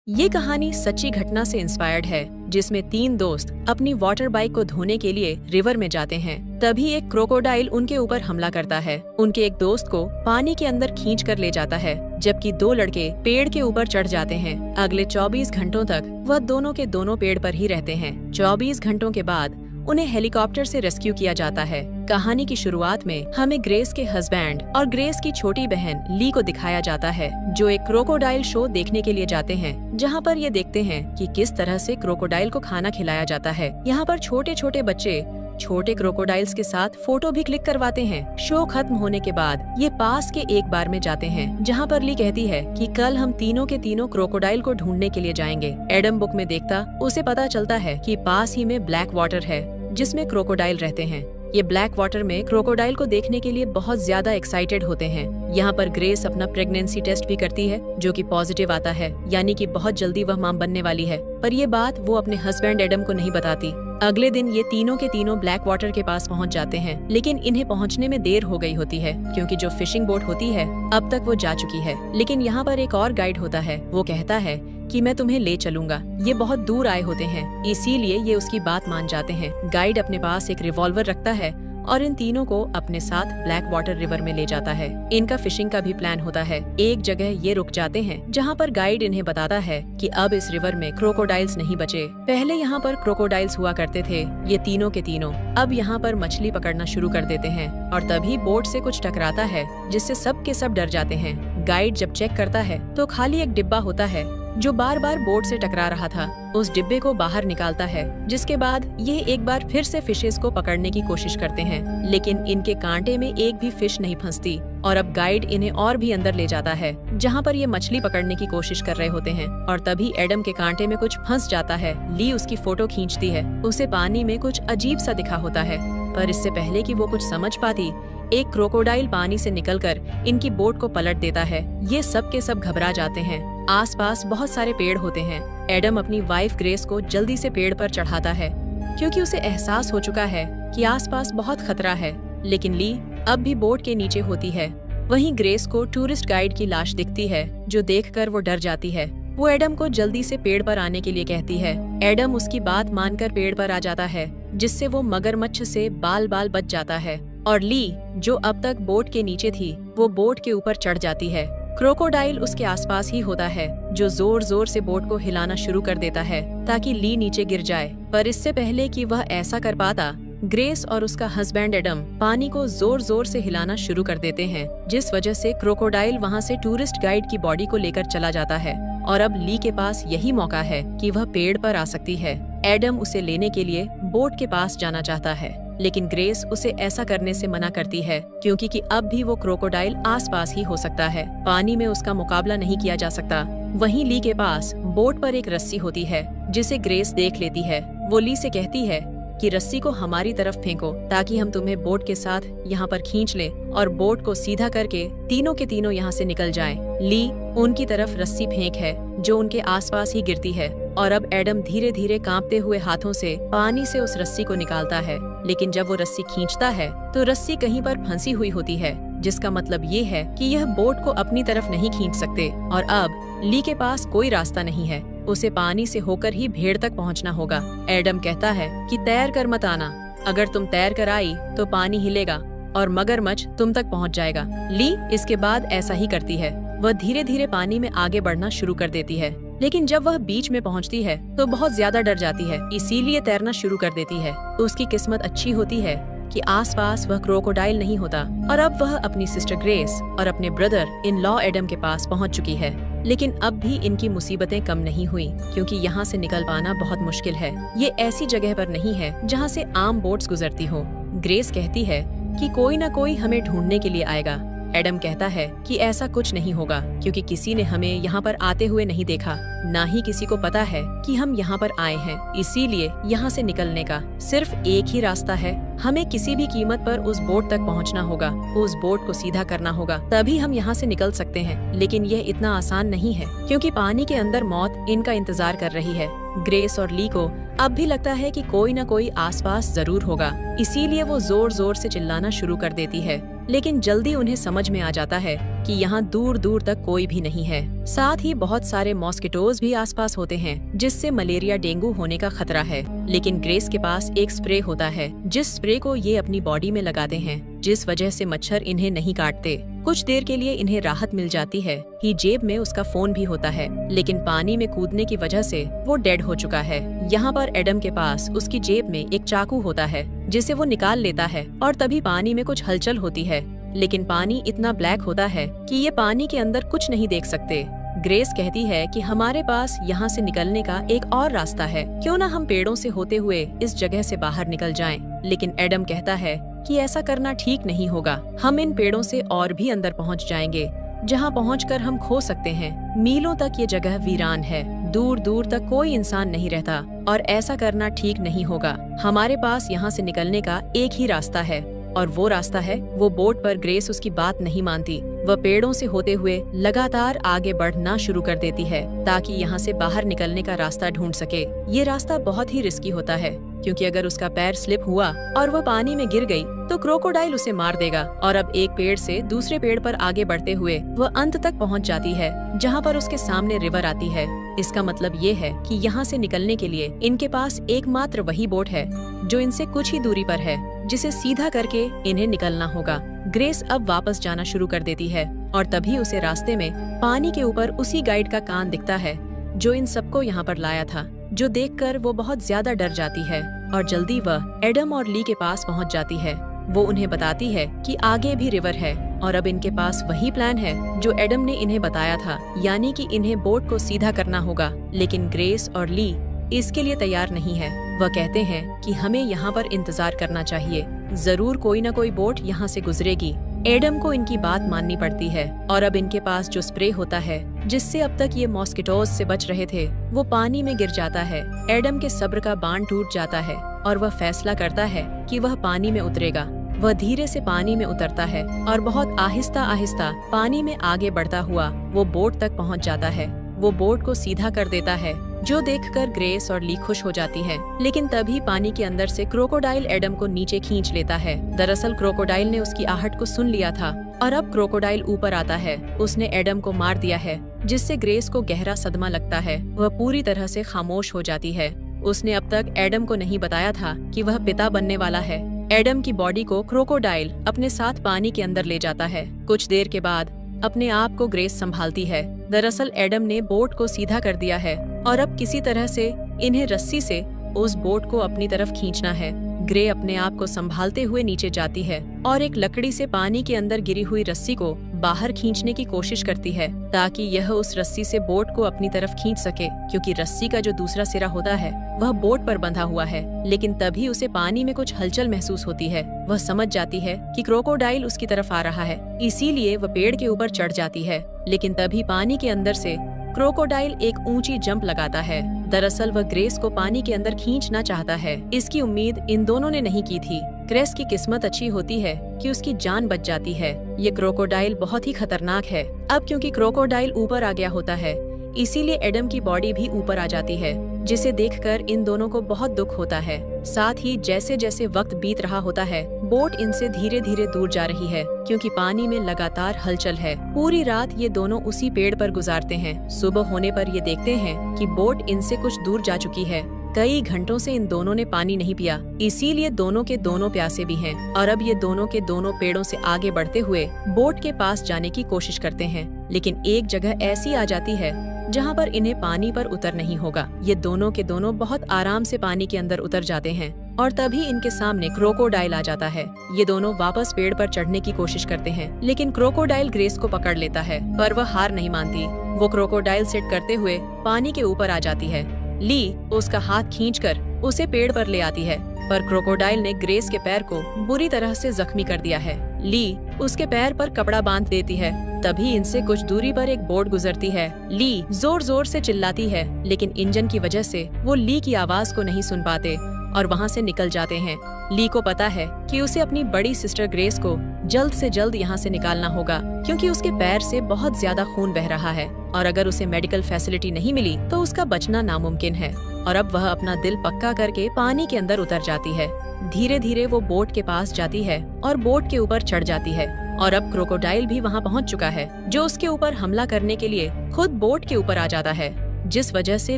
ये कहानी सच्ची घटना से इंस्पायर्ड है, जिसमें तीन दोस्त अपनी वाटर बाइक को धोने के लिए रिवर में जाते हैं। तभी एक क्रोकोडाइल उनके ऊपर हमला करता है। उनके एक दोस्त को पानी के अंदर खींच कर ले जाता है, जबकि दो लड़के पेड़ के ऊपर चढ़ जाते हैं। अगले 24 घंटों तक वह दोनों के दोनों पेड़ पर ही रहते हैं। 24 घंटों के बाद उन्हें हेलीकॉप्टर से रेस्क्यू किया जाता है। कहानी की शुरुआत में हमें ग्रेस के हस्बैंड और ग्रेस की छोटी बहन ली को दिखाया जाता है, जो एक क्रोकोडाइल शो देखने के लिए जाते हैं, जहां पर ये देखते हैं कि किस तरह से क्रोकोडाइल को खाना खिलाया जाता है। यहाँ पर छोटे छोटे बच्चे छोटे क्रोकोडाइल्स के साथ फोटो भी क्लिक करवाते हैं। शो खत्म होने के बाद ये पास के एक बार में जाते हैं, जहाँ पर ली कहती है कि कल हम तीनों के तीनों क्रोकोडाइल को ढूंढने के लिए जाएंगे। एडम बुक में देखता उसे पता चलता है कि पास ही में ब्लैक वाटर है, जिसमें क्रोकोडाइल रहते हैं। ये ब्लैक वाटर में क्रोकोडाइल को देखने के लिए बहुत ज्यादा एक्साइटेड होते हैं। यहाँ पर ग्रेस अपना प्रेगनेंसी टेस्ट भी करती है, जो कि पॉजिटिव आता है, यानी कि बहुत जल्दी वह मां बनने वाली है। पर ये बात वो अपने हस्बैंड एडम को नहीं बताती। अगले दिन ये तीनों के तीनों ब्लैक वाटर के पास पहुँच जाते हैं, लेकिन इन्हें पहुँचने में देर हो गई होती है, क्योंकि जो फिशिंग बोट होती है अब तक वो जा चुकी है। लेकिन यहाँ पर एक और गाइड होता है। वो कहता है कि मैं तुम्हें ले चलूंगा। ये बहुत दूर आए होते हैं, इसीलिए ये उसकी बात मान जाते हैं। गाइड अपने पास एक रिवॉल्वर रखता है और इन तीनों को अपने साथ ब्लैक वाटर रिवर में ले जाता है। इनका फिशिंग का भी प्लान होता है। एक जगह ये रुक जाते हैं, जहाँ पर गाइड इन्हें बताता है कि अब इस रिवर में क्रोकोडाइल्स नहीं बचे। पहले यहाँ पर क्रोकोडाइल्स हुआ करते थे। ये तीनों के तीनों अब यहाँ पर मछली पकड़ना शुरू कर देते हैं, और तभी बोट से कुछ टकराता है, जिससे सब के सब डर जाते हैं। गाइड जब चेक करता है तो खाली एक डिब्बा होता है, जो बार बार बोट से टकरा रहा था। उस डिब्बे को बाहर निकालता है, जिसके बाद ये एक बार फिर से फिशेस को पकड़ने की कोशिश करते हैं, लेकिन इनके कांटे में एक भी फिश नहीं फंसती। और अब गाइड इन्हें और भी अंदर ले जाता है, जहाँ पर ये मछली पकड़ने की कोशिश कर रहे होते हैं। और तभी एडम के कांटे में कुछ फंस जाता है। ली उसकी फोटो खींचती है। उसे पानी में कुछ अजीब सा दिखा होता है, पर इससे पहले कि वो कुछ समझ पाती, एक क्रोकोडाइल पानी से निकलकर इनकी बोट को पलट देता है। ये सब के सब घबरा जाते हैं। आसपास बहुत सारे पेड़ होते हैं। एडम अपनी वाइफ ग्रेस को जल्दी से पेड़ पर चढ़ाता है, क्योंकि उसे एहसास हो चुका है कि आसपास बहुत खतरा है। लेकिन ली अब भी बोट के नीचे होती है। वहीं ग्रेस को टूरिस्ट गाइड की लाश दिखती है, जो देखकर वो डर जाती है। वो एडम को जल्दी से पेड़ पर आने के लिए कहती है। एडम उसकी बात मानकर पेड़ पर आ जाता है, जिससे वो मगरमच्छ से बाल बाल बच जाता है। और ली, जो अब तक बोट के नीचे थी, वो बोट के ऊपर चढ़ जाती है। क्रोकोडाइल उसके आसपास ही होता है, जो जोर जोर से बोट को हिलाना शुरू कर देता है, ताकि ली नीचे गिर जाए। पर इससे पहले कि वह ऐसा कर पाता, ग्रेस और उसका हस्बैंड एडम पानी को जोर जोर से हिलाना शुरू कर देते हैं, जिस वजह से क्रोकोडाइल वहाँ से टूरिस्ट गाइड की बॉडी को लेकर चला जाता है। और अब ली के पास यही मौका है कि वह पेड़ पर आ सकती है। एडम उसे लेने के लिए बोट के पास जाना चाहता है, लेकिन ग्रेस उसे ऐसा करने से मना करती है, क्योंकि कि अब भी वो क्रोकोडाइल आसपास ही हो सकता है। पानी में उसका मुकाबला नहीं किया जा सकता। वहीं ली के पास बोट पर एक रस्सी होती है, जिसे ग्रेस देख लेती है। वो ली से कहती है कि रस्सी को हमारी तरफ फेंको, ताकि हम तुम्हें बोट के साथ यहाँ पर खींच लें और बोट को सीधा करके तीनों के तीनों यहाँ से निकल जाएं। ली उनकी तरफ रस्सी फेंक है, जो उनके आसपास ही गिरती है। और अब एडम धीरे धीरे कांपते हुए हाथों से पानी से उस रस्सी को निकालता है, लेकिन जब वो रस्सी खींचता है तो रस्सी कहीं पर फंसी हुई होती है, जिसका मतलब ये है कि यह बोट को अपनी तरफ नहीं खींच सकते। और अब ली के पास कोई रास्ता नहीं है, उसे पानी से होकर ही भेड़ तक पहुंचना होगा। एडम कहता है कि तैर कर मत आना, अगर तुम तैर कर आई तो पानी हिलेगा और मगरमच्छ तुम तक पहुंच जाएगा। ली इसके बाद ऐसा ही करती है। वह धीरे धीरे पानी में आगे बढ़ना शुरू कर देती है, लेकिन जब वह बीच में पहुंचती है तो बहुत ज्यादा डर जाती है, इसीलिए तैरना शुरू कर देती है। उसकी किस्मत अच्छी होती है कि आसपास वह क्रोकोडाइल नहीं होता, और अब वह अपनी सिस्टर ग्रेस और अपने ब्रदर इन लॉ एडम के पास पहुंच चुकी है। लेकिन अब भी इनकी मुसीबतें कम नहीं हुई, क्योंकि यहाँ से निकल पाना बहुत मुश्किल है। ये ऐसी जगह पर नहीं है जहाँ से आम बोट्स गुजरती हो। ग्रेस कहती है कि कोई न कोई हमें ढूंढने के लिए आएगा। एडम कहता है कि ऐसा कुछ नहीं होगा, क्योंकि किसी ने हमें यहाँ पर आते हुए नहीं देखा, ना ही किसी को पता है कि हम यहाँ पर आए हैं। इसीलिए यहाँ से निकलने का सिर्फ एक ही रास्ता है। हमें किसी भी कीमत पर उस बोट तक पहुँचना होगा, उस बोट को सीधा करना होगा, तभी हम यहाँ से निकल सकते हैं। लेकिन यह इतना आसान नहीं है, क्योंकि पानी के अंदर मौत इनका इंतजार कर रही है। ग्रेस और ली को अब भी लगता है कि कोई न कोई आसपास जरूर होगा, इसीलिए वो जोर जोर से चिल्लाना शुरू कर देती है। लेकिन जल्दी उन्हें समझ में आ जाता है कि यहाँ दूर दूर तक कोई भी नहीं है। साथ ही बहुत सारे मॉस्किटोज भी आसपास होते हैं, जिससे मलेरिया डेंगू होने का खतरा है। लेकिन ग्रेस के पास एक स्प्रे होता है, जिस स्प्रे को ये अपनी बॉडी में लगाते हैं, जिस वजह से मच्छर इन्हें नहीं काटते। कुछ देर के लिए इन्हें राहत मिल जाती है कि जेब में उसका फोन भी होता है, लेकिन पानी में कूदने की वजह से वो डेड हो चुका है। यहाँ पर एडम के पास उसकी जेब में एक चाकू होता है, जिसे वो निकाल लेता है और तभी पानी में कुछ हलचल होती है, लेकिन पानी इतना ब्लैक होता है कि ये पानी के अंदर कुछ नहीं देख सकते। ग्रेस कहती है कि हमारे पास यहाँ से निकलने का एक और रास्ता है, क्यों ना हम पेड़ों से होते हुए इस जगह से बाहर निकल जाएं। लेकिन एडम कहता है कि ऐसा करना ठीक नहीं होगा, हम इन पेड़ों से और भी अंदर पहुँच जाएंगे, जहाँ पहुँचकर हम खो सकते हैं। मीलों तक ये जगह वीरान है, दूर दूर तक कोई इंसान नहीं रहता और ऐसा करना ठीक नहीं होगा। हमारे पास यहाँ से निकलने का एक ही रास्ता है और वो रास्ता है वो बोट। पर ग्रेस उसकी बात नहीं मानती। वह पेड़ों से होते हुए लगातार आगे बढ़ना शुरू कर देती है ताकि यहाँ से बाहर निकलने का रास्ता ढूंढ सके। ये रास्ता बहुत ही रिस्की होता है, क्योंकि अगर उसका पैर स्लिप हुआ और वह पानी में गिर गई तो क्रोकोडाइल उसे मार देगा। और अब एक पेड़ से दूसरे पेड़ पर आगे बढ़ते हुए वह अंत तक पहुँच जाती है, जहाँ पर उसके सामने रिवर आती है। इसका मतलब ये है कि यहाँ से निकलने के लिए इनके पास एकमात्र वही बोट है जो इनसे कुछ ही दूरी पर है, जिसे सीधा करके इन्हें निकलना होगा। ग्रेस अब वापस जाना शुरू कर देती है और तभी उसे रास्ते में पानी के ऊपर उसी गाइड का कान दिखता है जो इन सबको यहाँ पर लाया था, जो देखकर वो बहुत ज्यादा डर जाती है और जल्दी वह एडम और ली के पास पहुँच जाती है। वो उन्हें बताती है कि आगे भी रिवर है और अब इनके पास वही प्लान है जो एडम ने इन्हें बताया था, यानी कि इन्हें बोट को सीधा करना होगा। लेकिन ग्रेस और ली इसके लिए तैयार नहीं है। वह कहते हैं कि हमें यहाँ पर इंतजार करना चाहिए, जरूर कोई न कोई बोट यहाँ से गुजरेगी। एडम को इनकी बात माननी पड़ती है और अब इनके पास जो स्प्रे होता है जिससे अब तक ये मॉस्किटोज से बच रहे थे, वो पानी में गिर जाता है। एडम के सब्र का बांध टूट जाता है और वह फैसला करता है कि वह पानी में उतरेगा। वह धीरे से पानी में उतरता है और बहुत आहिस्ता आहिस्ता पानी में आगे बढ़ता हुआ वो बोट तक पहुंच जाता है। वो बोट को सीधा कर देता है, जो देखकर ग्रेस और ली खुश हो जाती है। लेकिन तभी पानी के अंदर से क्रोकोडाइल एडम को नीचे खींच लेता है। दरअसल क्रोकोडाइल ने उसकी आहट को सुन लिया था और अब क्रोकोडाइल ऊपर आता है। उसने एडम को मार दिया है, जिससे ग्रेस को गहरा सदमा लगता है। वह पूरी तरह से खामोश हो जाती है। उसने अब तक एडम को नहीं बताया था कि वह पिता बनने वाला है। एडम की बॉडी को क्रोकोडाइल अपने साथ पानी के अंदर ले जाता है। कुछ देर के बाद अपने आप को ग्रेस संभालती है। दरअसल एडम ने बोट को सीधा कर दिया है और अब किसी तरह से इन्हें रस्सी से उस बोट को अपनी तरफ खींचना है। ग्रे अपने आप को संभालते हुए नीचे जाती है और एक लकड़ी से पानी के अंदर गिरी हुई रस्सी को बाहर खींचने की कोशिश करती है, ताकि यह उस रस्सी से बोट को अपनी तरफ खींच सके, क्योंकि रस्सी का जो दूसरा सिरा होता है वह बोट पर बंधा हुआ है। लेकिन तभी उसे पानी में कुछ हलचल महसूस होती है। वह समझ जाती है कि क्रोकोडाइल उसकी तरफ आ रहा है, इसीलिए वह पेड़ के ऊपर चढ़ जाती है। लेकिन तभी पानी के अंदर से क्रोकोडाइल एक ऊंची जंप लगाता है। दरअसल वह ग्रेस को पानी के अंदर खींचना चाहता है। इसकी उम्मीद इन दोनों ने नहीं की थी। ग्रेस की किस्मत अच्छी होती है कि उसकी जान बच जाती है। ये क्रोकोडाइल बहुत ही खतरनाक है। अब क्योंकि क्रोकोडाइल ऊपर आ गया होता है, इसीलिए एडम की बॉडी भी ऊपर आ जाती है, जिसे देखकर इन दोनों को बहुत दुख होता है। साथ ही जैसे जैसे वक्त बीत रहा होता है, बोट इनसे धीरे धीरे दूर जा रही है, क्योंकि पानी में लगातार हलचल है। पूरी रात ये दोनों उसी पेड़ पर गुजारते हैं। सुबह होने पर ये देखते हैं कि बोट इनसे कुछ दूर जा चुकी है। कई घंटों से इन दोनों ने पानी नहीं पिया, इसीलिए दोनों के दोनों प्यासे भी हैं। और अब ये दोनों के दोनों पेड़ों से आगे बढ़ते हुए बोट के पास जाने की कोशिश करते हैं। लेकिन एक जगह ऐसी आ जाती है जहाँ पर इन्हें पानी पर उतर नहीं होगा। ये दोनों के दोनों बहुत आराम से पानी के अंदर उतर जाते हैं और तभी इनके सामने क्रोकोडाइल आ जाता है। ये दोनों वापस पेड़ पर चढ़ने की कोशिश करते हैं, लेकिन क्रोकोडाइल ग्रेस को पकड़ लेता है, पर वह हार नहीं मानती। वो क्रोकोडाइल सेट करते हुए पानी के ऊपर आ जाती है। ली उसका हाथ खींचकर उसे पेड़ पर ले आती है, पर क्रोकोडाइल ने ग्रेस के पैर को बुरी तरह से जख्मी कर दिया है। ली उसके पैर पर कपड़ा बांध देती है। तभी इनसे कुछ दूरी पर एक बोट गुजरती है। ली जोर जोर से चिल्लाती है, लेकिन इंजन की वजह से वो ली की आवाज को नहीं सुन पाते और वहाँ से निकल जाते हैं। ली को पता है कि उसे अपनी बड़ी सिस्टर ग्रेस को जल्द से जल्द यहाँ से निकालना होगा, क्योंकि उसके पैर से बहुत ज्यादा खून बह रहा है और अगर उसे मेडिकल फैसिलिटी नहीं मिली तो उसका बचना नामुमकिन है। और अब वह अपना दिल पक्का करके पानी के अंदर उतर जाती है। धीरे धीरे वो बोट के पास जाती है और बोट के ऊपर चढ़ जाती है और अब क्रोकोडाइल भी वहाँ पहुँच चुका है, जो उसके ऊपर हमला करने के लिए खुद बोट के ऊपर आ जाता है, जिस वजह से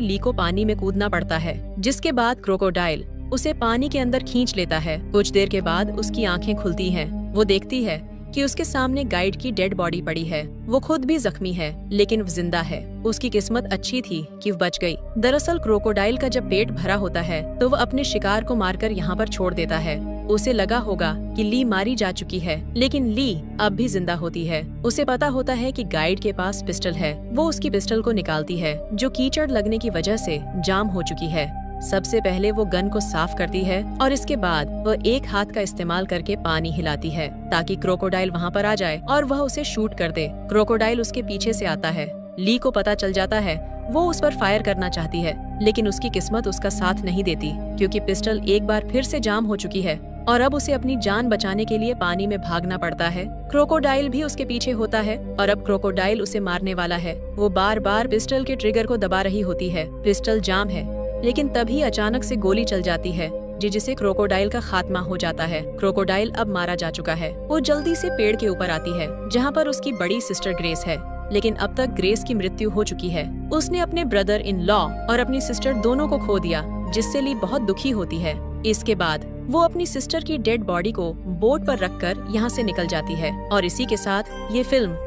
ली को पानी में कूदना पड़ता है। जिसके बाद क्रोकोडाइल उसे पानी के अंदर खींच लेता है। कुछ देर के बाद उसकी आंखें खुलती हैं। वो देखती है कि उसके सामने गाइड की डेड बॉडी पड़ी है। वो खुद भी जख्मी है, लेकिन वो जिंदा है। उसकी किस्मत अच्छी थी कि वो बच गई। दरअसल क्रोकोडाइल का जब पेट भरा होता है तो वो अपने शिकार को मारकर यहाँ पर छोड़ देता है। उसे लगा होगा कि ली मारी जा चुकी है, लेकिन ली अब भी जिंदा होती है। उसे पता होता है कि गाइड के पास पिस्टल है। वो उसकी पिस्टल को निकालती है, जो कीचड़ लगने की वजह से जाम हो चुकी है। सबसे पहले वो गन को साफ करती है और इसके बाद वह एक हाथ का इस्तेमाल करके पानी हिलाती है ताकि क्रोकोडाइल वहाँ पर आ जाए और वह उसे शूट कर दे। क्रोकोडाइल उसके पीछे से आता है। ली को पता चल जाता है। वो उस पर फायर करना चाहती है, लेकिन उसकी किस्मत उसका साथ नहीं देती, क्योंकि पिस्टल एक बार फिर से जाम हो चुकी है और अब उसे अपनी जान बचाने के लिए पानी में भागना पड़ता है। क्रोकोडाइल भी उसके पीछे होता है और अब क्रोकोडाइल उसे मारने वाला है। वो बार बार पिस्टल के ट्रिगर को दबा रही होती है। पिस्टल जाम है, लेकिन तभी अचानक से गोली चल जाती है, जिससे क्रोकोडाइल का खात्मा हो जाता है। क्रोकोडाइल अब मारा जा चुका है। वो जल्दी से पेड़ के ऊपर आती है, जहाँ पर उसकी बड़ी सिस्टर ग्रेस है, लेकिन अब तक ग्रेस की मृत्यु हो चुकी है। उसने अपने ब्रदर इन लॉ और अपनी सिस्टर दोनों को खो दिया, जिससे ली बहुत दुखी होती है। इसके बाद वो अपनी सिस्टर की डेड बॉडी को बोट पर रखकर यहाँ से निकल जाती है। और इसी के साथ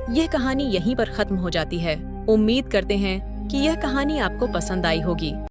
यह कहानी यहीं पर खत्म हो जाती है। उम्मीद करते हैं कि यह कहानी आपको पसंद आई होगी।